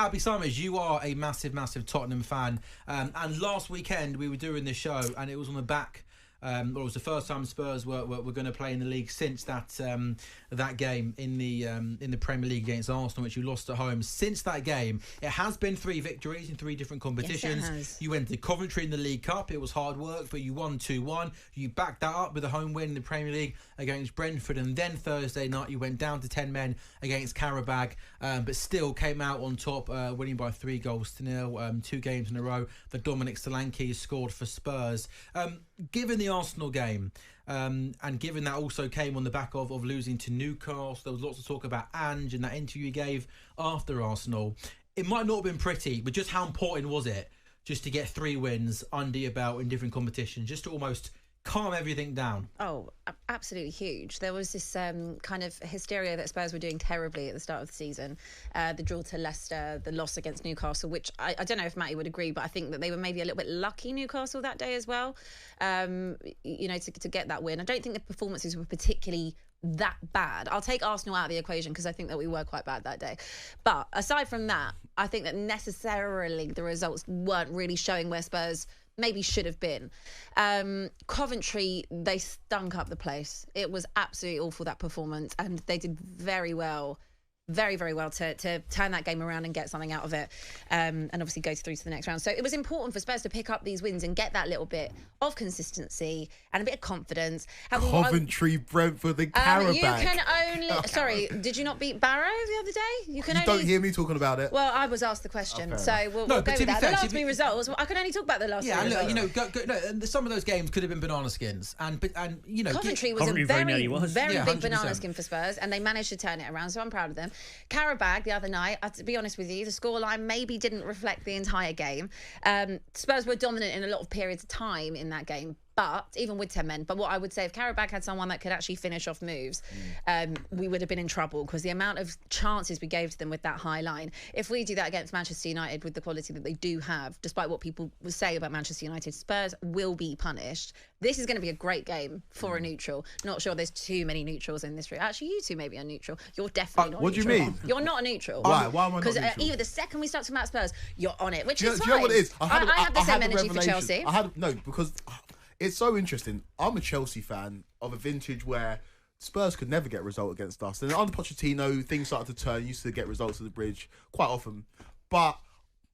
Abbi Summers, you are a massive, massive Tottenham fan. And last weekend we were doing this show, and it was on the back. It was the first time Spurs were going to play in the league since that game in the Premier League against Arsenal, which you lost at home. Since that game, it has been 3 victories in 3 different competitions. Yes, it has. You went to Coventry in the League Cup. It was hard work, but you won 2-1. You backed that up with a home win in the Premier League against Brentford, and then Thursday night you went down to 10 men against Qarabag, but still came out on top, winning by 3-0. 2 games in a row. The Dominic Solanke scored for Spurs. Given the Arsenal game, and given that also came on the back of losing to Newcastle, there was lots of talk about Ange and that interview he gave after Arsenal. It might not have been pretty, but just how important was it just to get 3 wins under your belt in different competitions, just to almost calm everything down? Oh, absolutely huge. There was this kind of hysteria that Spurs were doing terribly at the start of the season. The draw to Leicester, the loss against Newcastle, which I don't know if Matty would agree, but I think that they were maybe a little bit lucky, Newcastle, that day as well, to get that win. I don't think the performances were particularly that bad. I'll take Arsenal out of the equation because I think that we were quite bad that day. But aside from that, I think that necessarily the results weren't really showing where Spurs maybe should have been. Coventry, they stunk up the place. It was absolutely awful, that performance, and they did very well. Very, very well to turn that game around and get something out of it, and obviously go through to the next round. So it was important for Spurs to pick up these wins and get that little bit of consistency and a bit of confidence. Coventry, Brentford, and Qarabag. You can only... Sorry, did you not beat Barrow the other day? You don't hear me talking about it. Well, I was asked the question, so we'll go with that. The last 3 results, I can only talk about the last 3 results. Look, some of those games could have been banana skins, and Coventry was a very big banana skin for Spurs, and they managed to turn it around, so I'm proud of them. Qarabag the other night, to be honest with you, the scoreline maybe didn't reflect the entire game. Spurs were dominant in a lot of periods of time in that game, but even with 10 men. But what I would say, if Qarabag had someone that could actually finish off moves, we would have been in trouble, because the amount of chances we gave to them with that high line. If we do that against Manchester United with the quality that they do have, despite what people will say about Manchester United, Spurs will be punished. This is going to be a great game for a neutral. Not sure there's too many neutrals in this room. Actually, you two maybe are neutral. You're definitely not what neutral. What do you mean? You're not a neutral. Why? Why am I not neutral? Because either the second we start talking about Spurs, you're on it, which Do is you fine. know what it is? I have the same energy for Chelsea. Because it's so interesting. I'm a Chelsea fan of a vintage where Spurs could never get a result against us. And under Pochettino, things started to turn. Used to get results at the Bridge quite often. But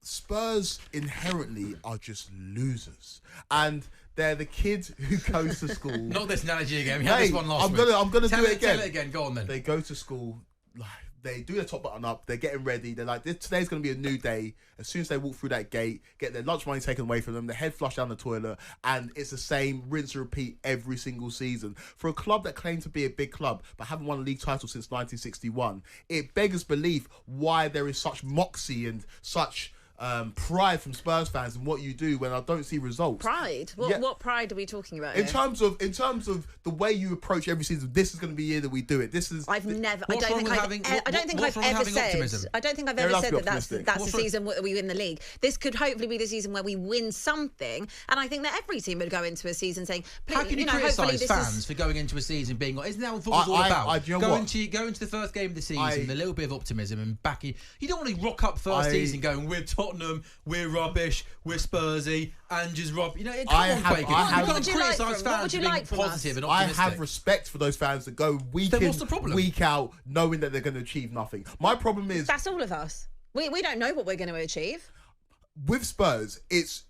Spurs inherently are just losers. And they're the kids who goes to school. Not this analogy again. We had this one last week. I'm gonna do it again. Tell it again. Go on then. They go to school, they do their top button up, they're getting ready, they're like, today's going to be a new day. As soon as they walk through that gate, get their lunch money taken away from them, their head flushed down the toilet, and it's the same rinse and repeat every single season. For a club that claimed to be a big club but haven't won a league title since 1961, it beggars belief why there is such moxie and such pride from Spurs fans in what you do when I don't see results. Pride? What pride are we talking about here? In terms of the way you approach every season, this is going to be the year that we do it. This is. I don't think I've ever said that that's the season that we win the league. This could hopefully be the season where we win something, and I think that every team would go into a season saying, "How can you criticise fans for going into a season being? Isn't that what football's all about? Go into the first game of the season with a little bit of optimism and backing. You don't want to rock up first season going, we're Tottenham, we're rubbish, we're Spursy, and just rob. You can't criticise fans for being positive and optimistic. I have respect for those fans that go week in, week out, knowing that they're going to achieve nothing. My problem is that's all of us. We don't know what we're going to achieve. With Spurs, it's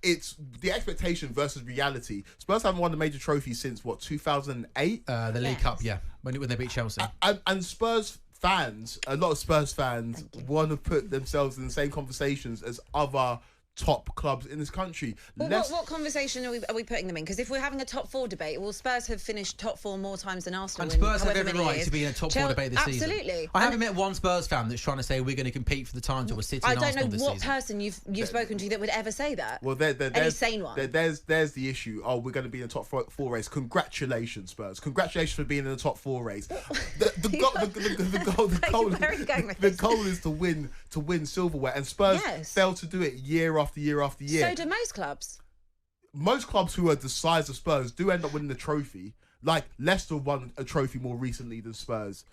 the expectation versus reality. Spurs haven't won the major trophy since 2008? The League Cup, yeah, when they beat Chelsea. And Spurs fans, a lot of Spurs fans want to put themselves in the same conversations as other top clubs in this country. Well, what conversation are we putting them in? Because if we're having a top 4 debate, well, Spurs have finished top 4 more times than Arsenal. And Spurs have every right to be in a top 4 debate this season. Absolutely. I haven't met one Spurs fan that's trying to say we're going to compete for the title with City and Arsenal this season. I don't know what person you've spoken to that would ever say that. Well, any sane one. There's the issue. Oh, we're going to be in the top 4 race. Congratulations, Spurs. Congratulations for being in the top 4 race. The goal is to win silverware, and Spurs fail to do it year after year after year. So do most clubs. Most clubs who are the size of Spurs do end up winning the trophy. Like Leicester won a trophy more recently than Spurs.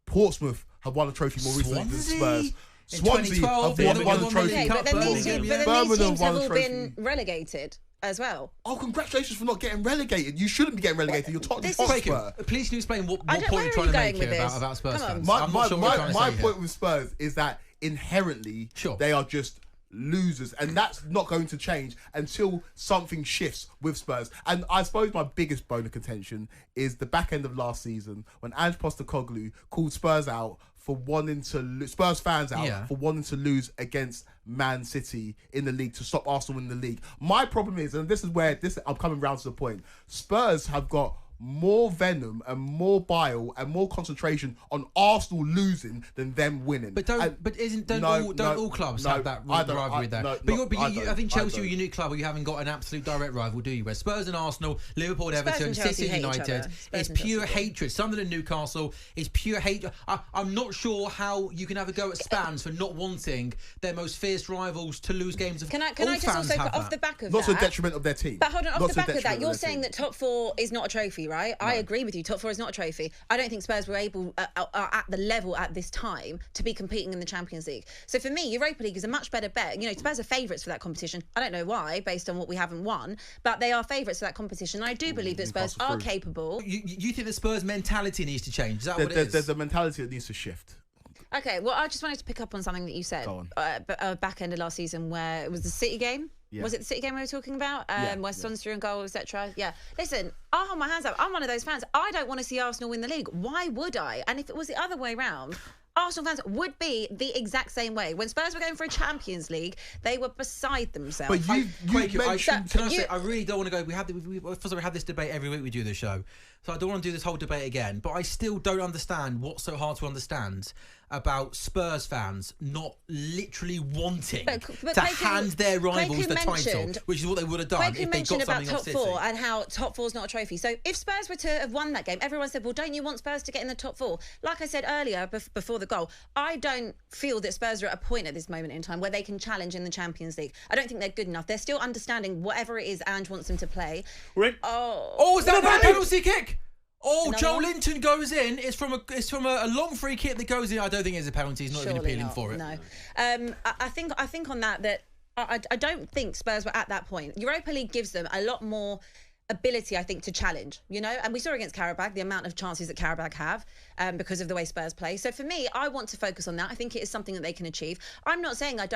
Portsmouth have won a trophy more recently than Spurs. In Swansea 2012, have they won the won the trophy. League Okay, but Cup, then these Birmingham, teams, yeah. but then these Birmingham teams won have the all trophy. been relegated as well. Oh, congratulations for not getting relegated. You shouldn't be getting relegated. You're Tottenham This is- Hotspur. Kweku, please can you explain what I point don't- where you're are trying you to going make with here this? about Spurs Come on. fans? My, I'm not sure what you're trying to say here. point with Spurs is that inherently Sure. they are just losers, and that's not going to change until something shifts with Spurs. And I suppose my biggest bone of contention is the back end of last season when Ange Postecoglu called Spurs out for wanting to Spurs fans out for wanting to lose against Man City in the league to stop Arsenal in the league. My problem is, and this is where I'm coming round to the point, Spurs have got more venom and more bile and more concentration on Arsenal losing than them winning. But don't all clubs have that rivalry there? I think Chelsea are a unique club where you haven't got an absolute direct rival, do you? Where Spurs and Arsenal, Liverpool and Everton, City and United, it's pure hatred. Sunderland and Newcastle is pure hatred. I'm not sure how you can have a go at Spans for not wanting their most fierce rivals to lose games. Can I just also, off the back of not that... to the detriment of their team. But hold on, off the back of that, you're saying that top four is not a trophy, right? No. I agree with you. Top four is not a trophy. I don't think Spurs were able, are at the level at this time to be competing in the Champions League. So for me, Europa League is a much better bet. You know, Spurs are favourites for that competition. I don't know why, based on what we haven't won, but they are favourites for that competition. And I do believe that Spurs are capable. You think the Spurs mentality needs to change? Is that what it is? There's a mentality that needs to shift. Okay, well, I just wanted to pick up on something that you said. Go on. Back end of last season where it was the City game. Yeah. Was it the City game we were talking about? Where Son's through and goal, etc. Yeah. Listen, I'll hold my hands up. I'm one of those fans. I don't want to see Arsenal win the league. Why would I? And if it was the other way around, Arsenal fans would be the exact same way. When Spurs were going for a Champions League, they were beside themselves. But you mentioned... Can I say, I really don't want to go... We had this debate every week we do this show. So I don't want to do this whole debate again. But I still don't understand what's so hard to understand about Spurs fans not literally wanting to hand their rivals the title, which is what they would have done if they got something off City. Top four and how top four is not a trophy. So if Spurs were to have won that game, everyone said, well, don't you want Spurs to get in the top four? Like I said earlier, before the goal, I don't feel that Spurs are at a point at this moment in time where they can challenge in the Champions League. I don't think they're good enough. They're still understanding whatever it is Ange wants them to play. Oh, is that a penalty kick? Oh, Another Joe one? Linton goes in. It's from a long free kick that goes in. I don't think it's a penalty. He's not even appealing for it. No, I think on that I don't think Spurs were at that point. Europa League gives them a lot more ability, I think, to challenge, you know, and we saw against Karabakh the amount of chances that Karabakh have because of the way Spurs play. So for me, I want to focus on that. I think it is something that they can achieve. I'm not saying I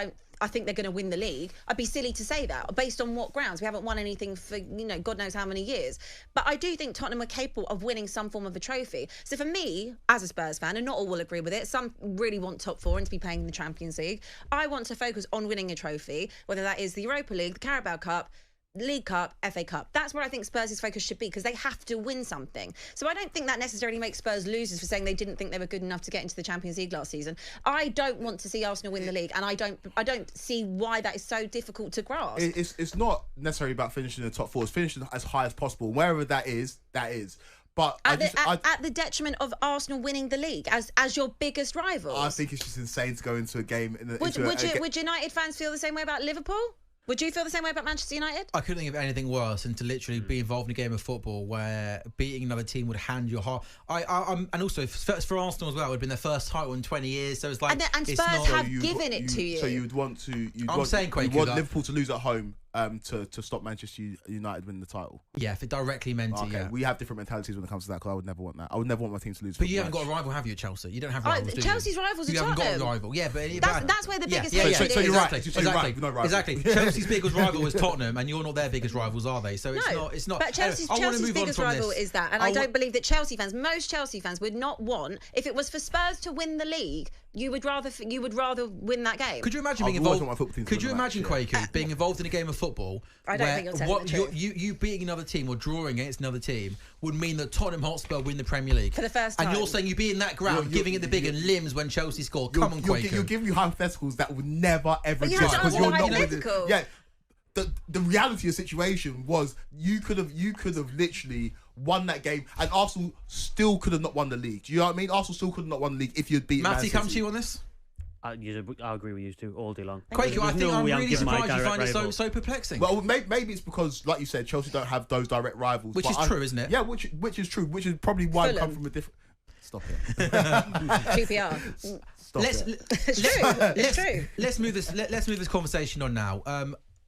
think they're going to win the league. I'd be silly to say that based on what grounds. We haven't won anything for, you know, God knows how many years. But I do think Tottenham are capable of winning some form of a trophy. So for me, as a Spurs fan, and not all will agree with it, some really want top four and to be playing in the Champions League. I want to focus on winning a trophy, whether that is the Europa League, the Carabao Cup, League Cup, FA Cup. That's where I think Spurs' focus should be because they have to win something. So I don't think that necessarily makes Spurs losers for saying they didn't think they were good enough to get into the Champions League last season. I don't want to see Arsenal win the league, and I don't see why that is so difficult to grasp. It's not necessarily about finishing in the top four. It's finishing as high as possible. Wherever that is, that is. But at the detriment of Arsenal winning the league as your biggest rival. I think it's just insane to go into a game. Would United fans feel the same way about Liverpool? Would you feel the same way about Manchester United? I couldn't think of anything worse than to literally be involved in a game of football where beating another team would hand your heart. And also for Arsenal as well, it would have been their first title in 20 years. So it's like, and Spurs have given it to you. So you would want to. You I'm want, saying, Kweku, you want Liverpool to lose at home. To stop Manchester United winning the title. Yeah, if it directly meant it, yeah. We have different mentalities when it comes to that because I would never want that. I would never want my team to lose. But you haven't got a rival, have you, at Chelsea? You don't have rivals, do you? Chelsea's rivals are Tottenham. You haven't got a rival. Yeah, but that's where the biggest So you're right. Exactly. Chelsea's biggest rival is Tottenham, and you're not their biggest rivals, are they? So it's not. But Chelsea's biggest rival is that, and I don't believe that most Chelsea fans would not want, if it was for Spurs to win the league, you would rather win that game. Could you imagine being involved? Could you imagine, Kweku, being involved in a game of football? I don't think you're telling the truth. You beating another team or drawing against another team would mean that Tottenham Hotspur win the Premier League for the first time. And you're saying you be in that ground, giving it the big and limbs when Chelsea score. Come on, Kweku. You're giving me hypotheticals that would never ever exist because you're not hypothetical. Yeah. The reality of the situation was you could have literally won that game and Arsenal still could have not won the league. Do you know what I mean? Arsenal still could have not won the league if you'd beaten Man City. Matty, come to you on this? I'll agree with you two all day long. Quaker, I think I'm really surprised you find it so perplexing. Well, maybe it's because, like you said, Chelsea don't have those direct rivals. Which is true, isn't it? Yeah, which is true. Which is probably why we come from a different... Stop it. QPR. Stop Let's it. It's true. let's move this conversation on now.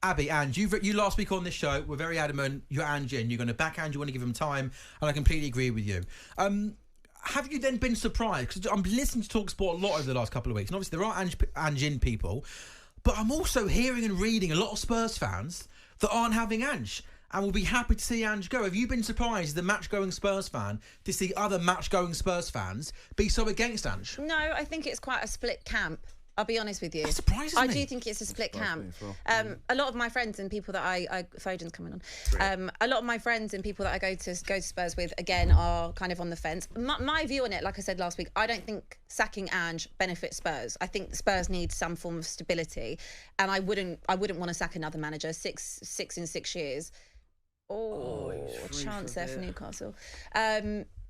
Abbi, Ange, you last week on this show were very adamant. You're Ange in. You're going to back Ange. You want to give him time, and I completely agree with you. Have you then been surprised? Because I'm listening to talkSPORT a lot over the last couple of weeks, and obviously there are Ange in people, but I'm also hearing and reading a lot of Spurs fans that aren't having Ange and will be happy to see Ange go. Have you been surprised as a match-going Spurs fan to see other match-going Spurs fans be so against Ange? No, I think it's quite a split camp. I'll be honest with you. That surprises me. I do think it's a split camp. A lot of my friends and people that I Foden's coming on. A lot of my friends and people that I go to Spurs with, again, are kind of on the fence. My view on it, like I said last week, I don't think sacking Ange benefits Spurs. I think Spurs need some form of stability, and I wouldn't want to sack another manager. Six in 6 years. Chance there for Newcastle.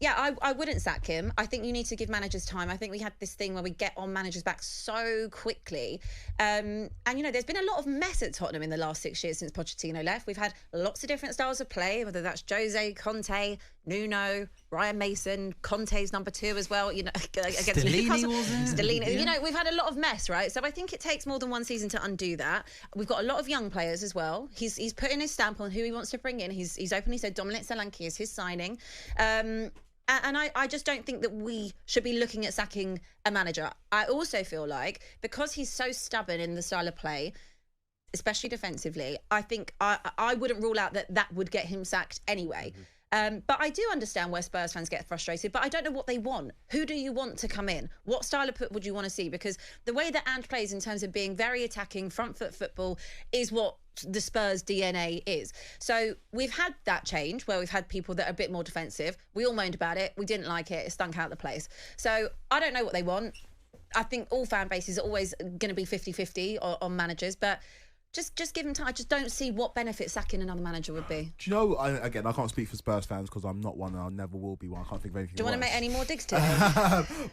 Yeah, I wouldn't sack him. I think you need to give managers time. I think we had this thing where we get on managers back so quickly. And, you know, there's been a lot of mess at Tottenham in the last 6 years since Pochettino left. We've had lots of different styles of play, whether that's Jose, Conte, Nuno, Ryan Mason, Conte's number 2 as well, you know, against Newcastle. Stellini. Yeah. You know, we've had a lot of mess, right? So I think it takes more than one season to undo that. We've got a lot of young players as well. He's putting his stamp on who he wants to bring in. He's openly said Dominic Solanke is his signing. And I just don't think that we should be looking at sacking a manager. I also feel like because he's so stubborn in the style of play, especially defensively, I think I wouldn't rule out that would get him sacked anyway. But I do understand where Spurs fans get frustrated, but I don't know what they want. Who do you want to come in? What style of foot would you want to see? Because the way that Ange plays in terms of being very attacking, front foot football is what the Spurs DNA is. So we've had that change where we've had people that are a bit more defensive. We all moaned about it. We didn't like it. It stunk out the place. So I don't know what they want. I think all fan bases are always going to be 50-50 on managers, but just give him time. I just don't see what benefit sacking another manager would be. Do you know, I can't speak for Spurs fans because I'm not one and I never will be one. I can't think of anything. Do you want to make any more digs today?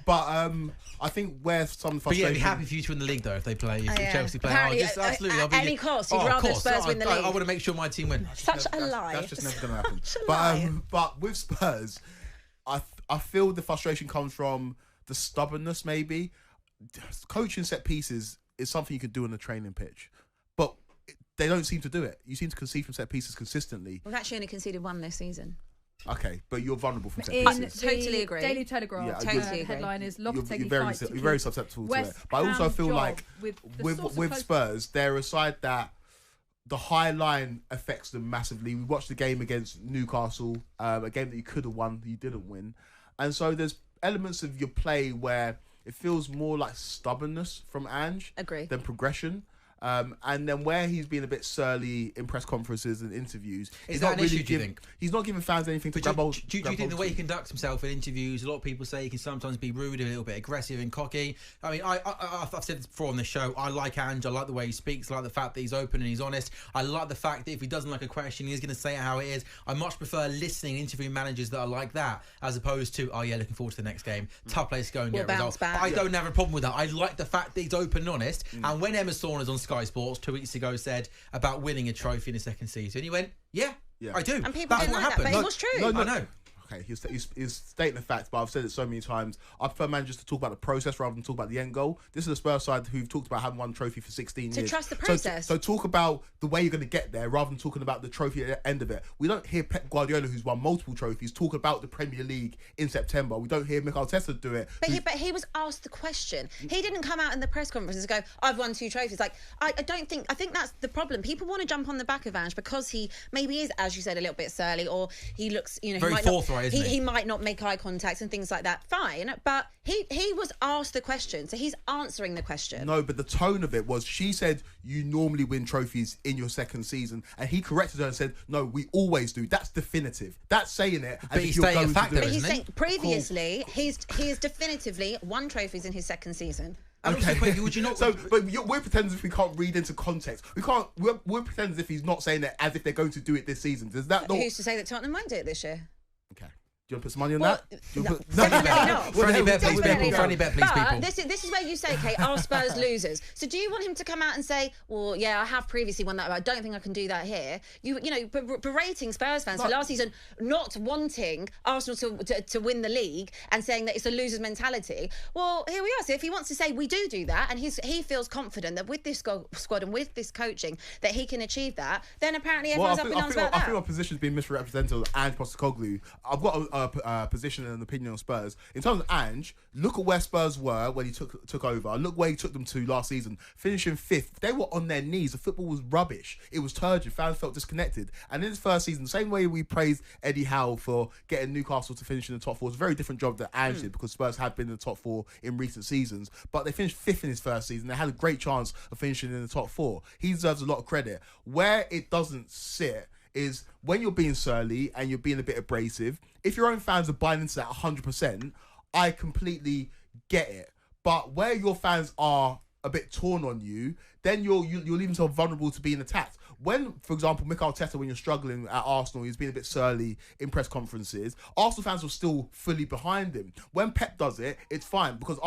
But I think where some frustration... But yeah, I'd be happy for you to win the league though if they play, if Chelsea play. Apparently, Absolutely. at any cost, you'd rather Spurs win the league. I want to make sure my team win. Such a lie. That's just never going to happen. But with Spurs, I feel the frustration comes from the stubbornness maybe. Coaching set pieces is something you could do on the training pitch. But they don't seem to do it. You seem to concede from set pieces consistently. We've actually only conceded 1 this season. Okay, but you're vulnerable from set pieces. Totally agree. Daily Telegraph totally headline is you're Lopetegui very susceptible to it. But I also feel like with Spurs, they're a side that the high line affects them massively. We watched the game against Newcastle, a game that you could have won, you didn't win. And so there's elements of your play where it feels more like stubbornness from Ange than progression. And then where he's been a bit surly in press conferences and interviews, is that an issue, do you think? He's not giving fans anything to grab hold. Do you think the way he conducts himself in interviews, a lot of people say he can sometimes be rude, a little bit aggressive and cocky. I mean, I've said this before on this show, I like Ange, I like the way he speaks, I like the fact that he's open and he's honest. I like the fact that if he doesn't like a question, he's going to say it how it is. I much prefer listening and interviewing managers that are like that, as opposed to, oh yeah, looking forward to the next game. Tough place to go and get results. But I don't have a problem with that. I like the fact that he's open and honest. And when Emma Saunders on Sky Sports 2 weeks ago said about winning a trophy in the second season, he went, yeah. I do. And people didn't like that, but it was true. No, I know. Okay, he's stating the fact, but I've said it so many times. I prefer managers to talk about the process rather than talk about the end goal. This is the Spurs side who've talked about having won trophy for 16 years. To trust the process. So talk about the way you're going to get there rather than talking about the trophy at the end of it. We don't hear Pep Guardiola, who's won multiple trophies, talk about the Premier League in September. We don't hear Mikel Arteta do it. But he was asked the question. He didn't come out in the press conference and go, I've won 2 trophies. Like, I think that's the problem. People want to jump on the back of Ange because he maybe is, as you said, a little bit surly, or he looks, you know, very forthright, isn't he? He might not make eye contact and things like that. Fine, but he was asked the question, so he's answering the question. No, but the tone of it was, she said you normally win trophies in your second season, and he corrected her and said, no, we always do. That's definitive. That's saying it. But he's saying a factor, but he's saying previously he has definitively won trophies in his second season. Okay. Would you not? We're pretending as if we can't read into context. We can't. We're pretending as if he's not saying it as if they're going to do it this season. Does that not? Who's to say that Tottenham won't do it this year? Okay. Do you want to put some money on Well, that? Do you no, want to put- definitely not. Friendly bet, please, Definitely people. not. Friendly bet, please, people. But this is where you say, okay, are Spurs losers? So do you want him to come out and say, well, yeah, I have previously won that, but I don't think I can do that here? You know, berating Spurs fans for last season, not wanting Arsenal to win the league and saying that it's a loser's mentality. Well, here we are. So if he wants to say we do that, and he feels confident that with this squad and with this coaching that he can achieve that, then apparently everyone's up in arms about I that. think my position's been misrepresented with Ange Postecoglu. I've got a position and an opinion on Spurs. In terms of Ange, look at where Spurs were when he took over. Look where he took them to last season, finishing 5th. They were on their knees. The football was rubbish. It was turgid. Fans felt disconnected. And in his first season, the same way we praised Eddie Howe for getting Newcastle to finish in the top 4, it's a very different job that Ange did, because Spurs had been in the top 4 in recent seasons. But they finished 5th in his first season. They had a great chance of finishing in the top 4. He deserves a lot of credit. Where it doesn't sit is when you're being surly and you're being a bit abrasive. If your own fans are buying into that 100%, I completely get it. But where your fans are a bit torn on you, then you're leaving yourself vulnerable to being attacked. When, for example, Mikel Arteta, when you're struggling at Arsenal, he's been a bit surly in press conferences, Arsenal fans were still fully behind him. When Pep does it, it's fine, because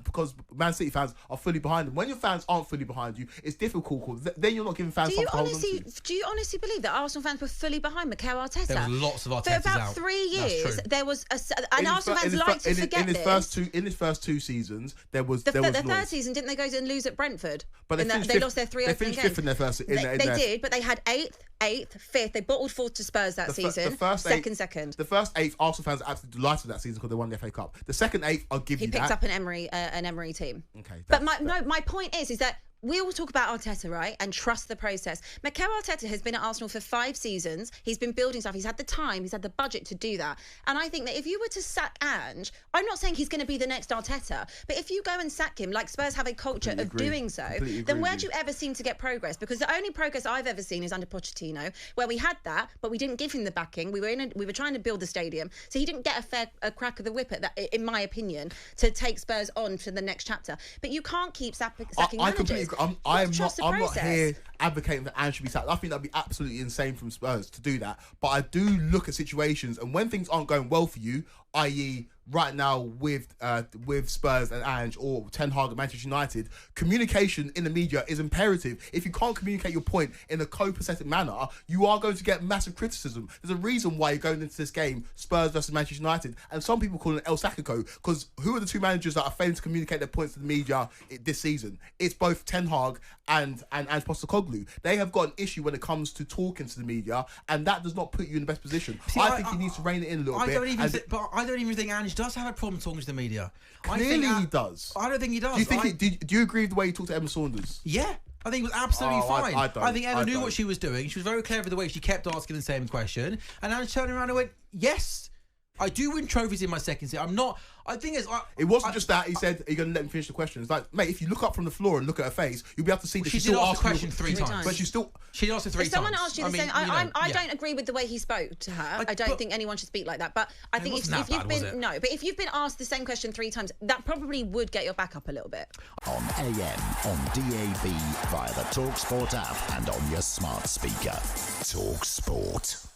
because Man City fans are fully behind him. When your fans aren't fully behind you, it's difficult, because then you're not giving fans something to hold on to. Do you honestly believe that Arsenal fans were fully behind Mikel Arteta? There was lots of Artetas For about out. 3 years, there was and Arsenal fans like to forget this. In his first two seasons, there was The noise. third season, didn't they go and lose at Brentford? But they lost their 3 They opening finished games. 5th in their first. They did, but they had 8th, 5th. They bottled 4th to Spurs that season. The first second. The first 8th, Arsenal fans are absolutely delighted that season because they won the FA Cup. The second 8th, I'll give you that. He picked up an Emery team. Okay. But my point is that we all talk about Arteta, right? And trust the process. Mikel Arteta has been at Arsenal for 5 seasons. He's been building stuff. He's had the time. He's had the budget to do that. And I think that if you were to sack Ange, I'm not saying he's going to be the next Arteta, but if you go and sack him, like Spurs have a culture of doing so, then where do you ever seem to get progress? Because the only progress I've ever seen is under Pochettino, where we had that, but we didn't give him the backing. We were trying to build the stadium, so he didn't get a crack of the whip at that, in my opinion, to take Spurs on to the next chapter. But you can't keep sacking managers. I'm not here advocating that Ange should be sacked. I think that'd be absolutely insane from Spurs to do that. But I do look at situations, and when things aren't going well for you, i.e. right now with Spurs and Ange, or Ten Hag at Manchester United, communication in the media is imperative. If you can't communicate your point in a copacetic manner, you are going to get massive criticism. There's a reason why you're going into this game, Spurs versus Manchester United, and some people call it El Sacico, because who are the two managers that are failing to communicate their points to the media this season? It's both Ten Hag and Ange Postecoglu. They have got an issue when it comes to talking to the media, and that does not put you in the best position. I think he needs to rein it in a little bit. I don't even think Ange does have a problem talking to the media. Clearly he does. I don't think he does. Do you agree with the way he talked to Emma Saunders? Yeah. I think it was absolutely fine. I don't. I think Emma knew what she was doing. She was very clever the way she kept asking the same question. And Ange turned around and went, yes, I do win trophies in my second season. It wasn't just that. He said, "Are you going to let me finish the question?" It's like, mate, if you look up from the floor and look at her face, you'll be able to see that she still did ask asked the question 3 times. But she asked it 3 times. If someone asked you the same, I don't agree with the way he spoke to her. I don't think anyone should speak like that. But I think if you've been asked the same question 3 times, that probably would get your back up a little bit. On AM, on DAB, via the talkSPORT app, and on your smart speaker. talkSPORT.